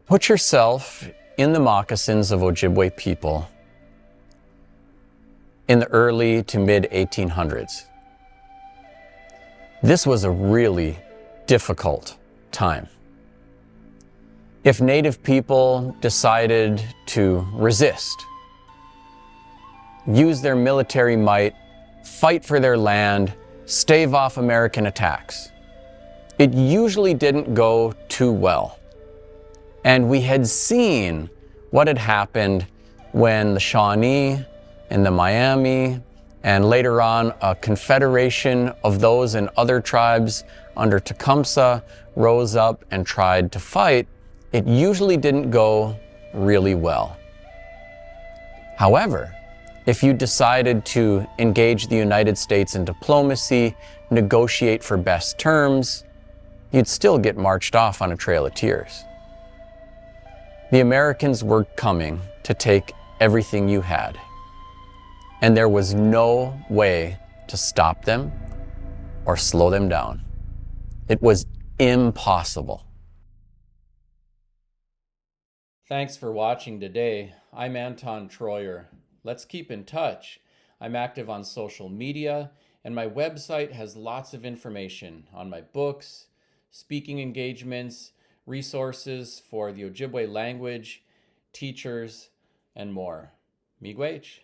Put yourself in the moccasins of Ojibwe people in the early to mid 1800s. This was a really difficult time. If Native people decided to resist, use their military might, fight for their land, stave off American attacks, it usually didn't go too well. And we had seen what had happened when the Shawnee and the Miami, and later on a confederation of those and other tribes under Tecumseh rose up and tried to fight. It usually didn't go really well. However, if you decided to engage the United States in diplomacy, negotiate for best terms, you'd still get marched off on a trail of tears. The Americans were coming to take everything you had, and there was no way to stop them or slow them down. It was impossible. Thanks for watching today. I'm Anton Treuer. Let's keep in touch. I'm active on social media, and my website has lots of information on my books, speaking engagements, resources for the Ojibwe language, teachers, and more. Miigwech.